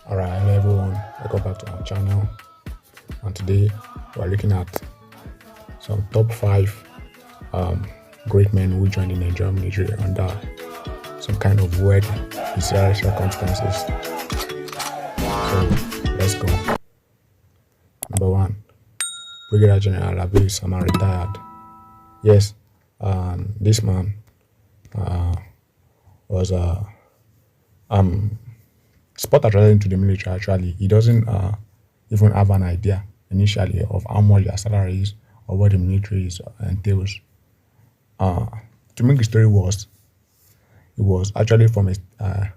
Alright, hello everyone, welcome back to our channel. And today we're looking at some top 5 um, great men who joined the Nigerian military under some kind of weird, bizarre circumstances. So let's go. Number 1, Brigadier General Abu Sama retired. Yes, this man was spot attracted to the military. Actually, he doesn't even have an idea initially of how much their salary is or what the military is entails. Uh, to make the story worse, it was actually from a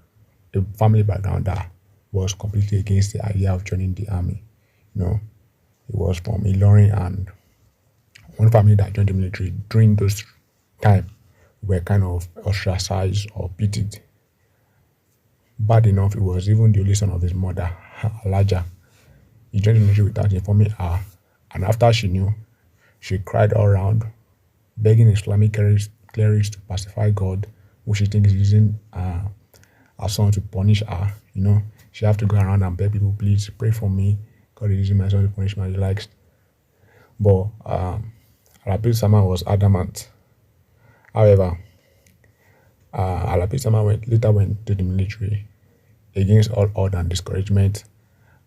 family background that was completely against the idea of joining the army. You know, it was from Ilorin, and one family that joined the military during those time were kind of ostracized or pitied. Bad enough, he was even the only son of his mother, Alaja. He joined the military without informing her, and after she knew, she cried all around, begging Islamic clerics to pacify God, who she thinks is using her son to punish her. She have to go around and beg people, please pray for me. God is using my son to punish my likes. But Alapi Sama was adamant. However, Alapi Sama later went to the military against all odds and discouragement,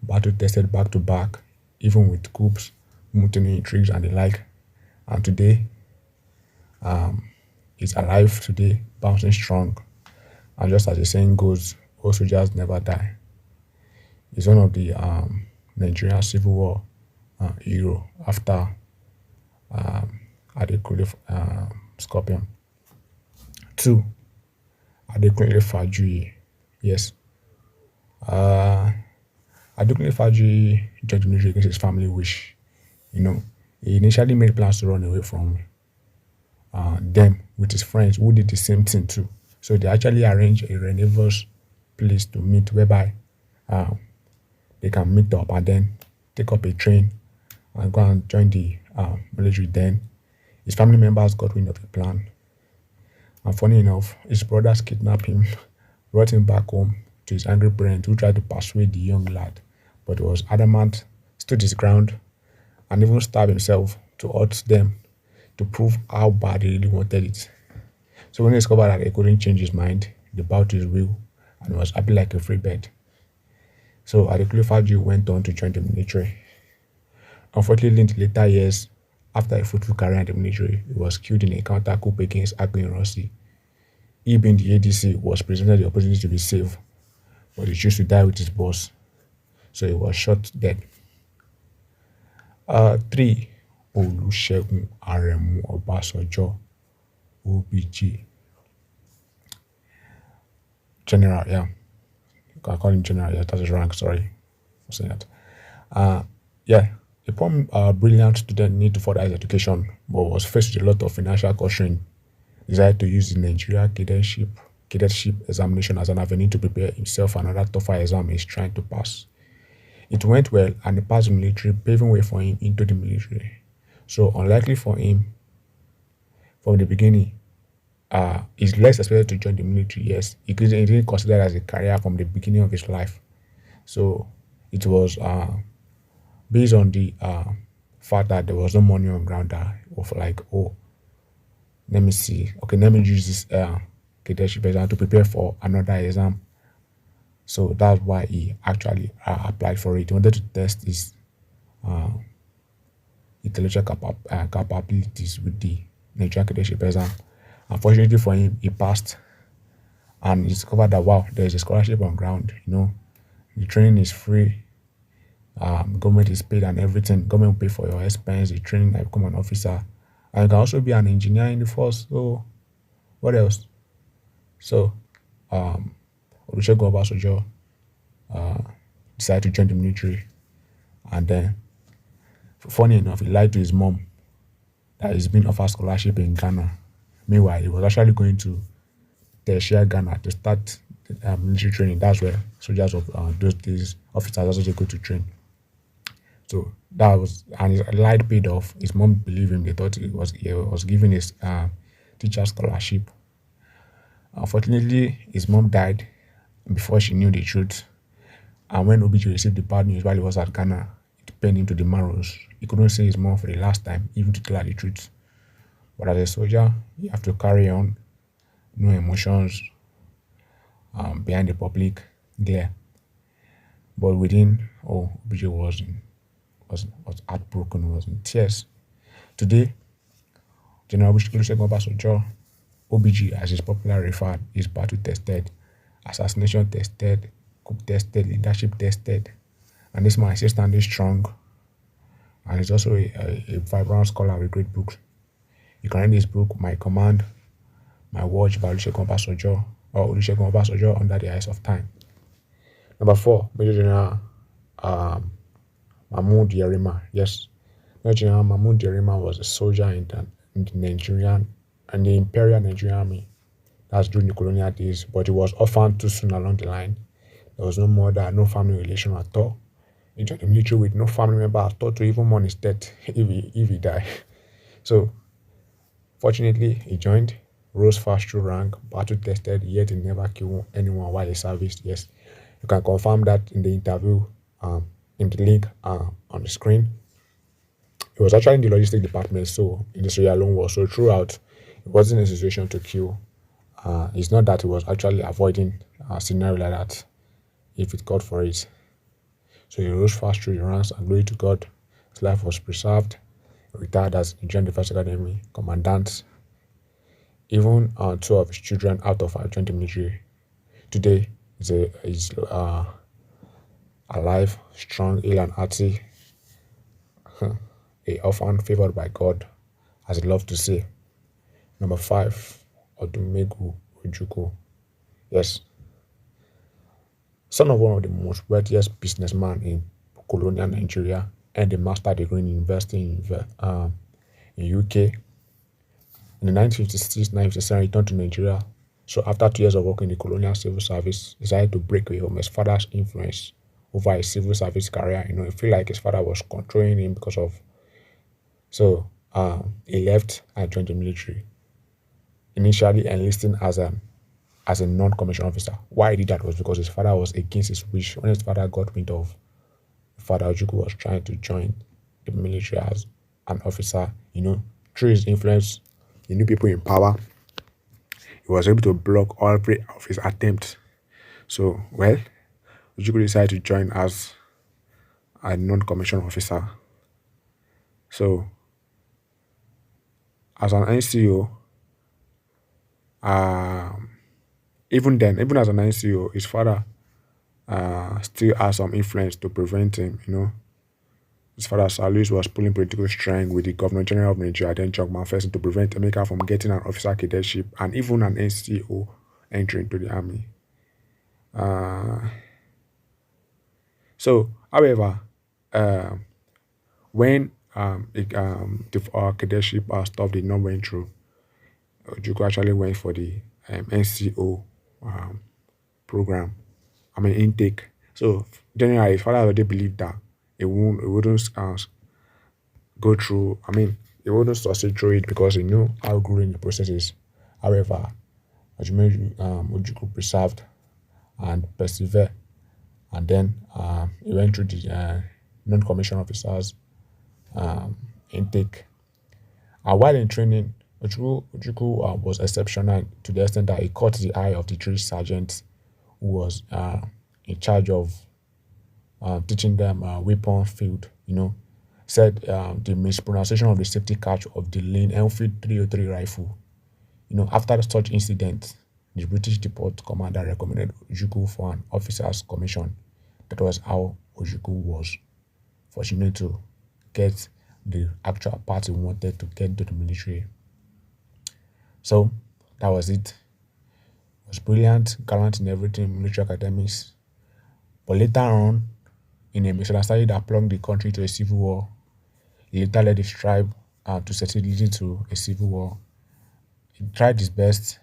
battle tested back to back, even with coups, mutiny intrigues, and the like. And today, he's alive today, bouncing strong. And just as the saying goes, all soldiers never die. He's one of the Nigerian Civil War hero after Adekunle Scorpion. 2, Adekunle Fajuyi. Yes. Adekunle Fajuyi joined the military against his family wish. He initially made plans to run away from them with his friends who did the same thing too. So they actually arranged a rendezvous place to meet whereby they can meet up and then take up a train and go and join the military. Then his family members got wind of the plan. And funny enough, his brothers kidnapped him, brought him back home to his angry parents, who tried to persuade the young lad, but he was adamant, stood his ground, and even stabbed himself to hurt them to prove how bad he really wanted it. So when he discovered that he couldn't change his mind, he bowed to his will and was happy like a free bird. So Adekunle Fajuyi went on to join the military. Unfortunately, in the later years, after a fruitful career in the military, he was killed in a counter coup against Agbin Rossi. He, being the ADC, was presented the opportunity to be saved, but he chose to die with his boss, so he was shot dead. 3, Olusegun Aremu Obasanjo, OBG. General, yeah. You can call him General, yeah, that's his rank, sorry for saying that. Yeah, a poor, brilliant student need to further his education, but was faced with a lot of financial caution. Decided to use the Nigeria cadetship examination as an avenue to prepare himself for another tougher exam he's trying to pass. It went well, and he passed the military, paving way for him into the military. So unlikely for him from the beginning. He's less expected to join the military. Yes, he didn't consider it as a career from the beginning of his life. So it was based on the fact that there was no money on ground that of like, oh, let me see, okay, let me use this cadetship exam to prepare for another exam. So that's why he actually applied for it. He wanted to test his intellectual capabilities with the Nigerian cadetship exam. Unfortunately for him, he passed, and he discovered that wow, there is a scholarship on ground. The training is free. Government is paid and everything. Government will pay for your expense, the training, like become an officer, and you can also be an engineer in the force. So what else? So Olusegun Obasanjo decided to join the military, and then, funny enough, he lied to his mom that he's been offered scholarship in Ghana. Meanwhile, he was actually going to Tertiary Ghana to start military training. That's where soldiers of those days, officers also they go to train. So that was, and his lied paid off. His mom believed him. They thought he was giving his teacher scholarship. Unfortunately, his mom died before she knew the truth. And when OBJ received the bad news while he was at Ghana, it pained him to the marrows. He couldn't see his mom for the last time, even to tell her the truth. But as a soldier, you have to carry on, no emotions behind the public glare. But within, OBJ was heartbroken, was in tears. Today, General Olusegun Obasanjo, OBG, as is popularly referred, is battle tested, assassination tested, coup tested, leadership tested, and this man is still standing strong. And he's also a vibrant scholar with great books. You can read this book, My Command, My Watch by Olusegun Obasanjo Under the Eyes of Time. Number 4, Major General Mahmoud Yerima. Yes, Major General Mahmoud Yerima was a soldier in the Nigerian and the Imperial Nigerian Army. That's during the colonial days, but he was orphaned too soon along the line. There was no mother, no family relation at all. He joined the military with no family member at all to even mourn his death if he died. So, fortunately, he joined, rose fast through rank, battle tested, yet he never killed anyone while he serviced. Yes, you can confirm that in the interview, in the link on the screen. He was actually in the logistics department, so in the Sierra Leone war. So throughout, it wasn't a situation to kill. It's not that he was actually avoiding a scenario like that if it called for it. So he rose fast through the ranks, and glory to God, his life was preserved. He retired as Nigerian Defense Academy commandant. Even 2 of his children out of joined the military. Today, he's alive, strong, ill and hearty, a orphan favored by God, as he loved to say. Number 5, Odumegu Juku. Yes, son of one of the most wealthiest businessmen in colonial Nigeria, and a master degree in university in UK. In the 1956-1957, returned to Nigeria. So after 2 years of working in the colonial civil service, decided to break away from his father's influence over his civil service career. He feel like his father was controlling him because of. So he left and joined the military. Initially enlisting as a non-commissioned officer. Why he did that was because his father was against his wish. When his father got wind of Father Juku was trying to join the military as an officer, through his influence, he knew people in power. He was able to block every of his attempts. So, Juku decided to join as a non-commissioned officer. So, as an NCO, even as an NCO, his father still has some influence to prevent him. His father, Sir Louis, was pulling political string with the Governor General of Nigeria, then Chuck Manfest, to prevent Emeka from getting an officer cadetship and even an NCO entry into the army. However, when the cadetship stuff did not went through, Juku actually went for the NCO program. Intake. So generally, his father already believed that it wouldn't go through. He wouldn't succeed through it because he knew how grueling the process is. However, Juku persevered and persevered, and then he went through the non-commissioned officers intake. And while in training, Juku was exceptional to the extent that he caught the eye of the drill sergeant who was in charge of teaching them weapon field. Said the mispronunciation of the safety catch of the Lane Enfield 303 rifle. After such incident, the British depot commander recommended Juku for an officer's commission. That was how Juku was fortunate to get the actual part he wanted to get into the military. So that was it. It was brilliant, gallant in everything, military academics. But later on, in a misunderstanding that plunged the country to a civil war, he later led his tribe to succeed, leading to a civil war. He tried his best,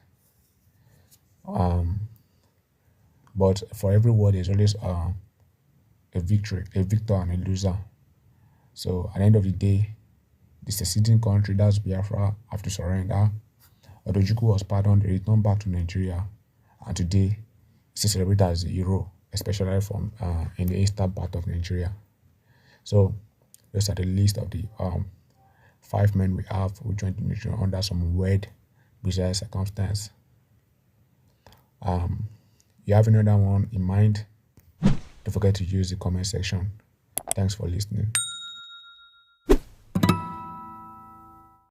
but for every war, there's always a victor and a loser. So at the end of the day, the seceding country, that's Biafra, have to surrender. Although Juku was pardoned, he returned back to Nigeria, and today he's celebrated as a hero especially from in the eastern part of Nigeria. So those are the list of the 5 men we have who joined the military under some weird, bizarre circumstance. You have another one in mind? Don't forget to use the comment section. Thanks for listening.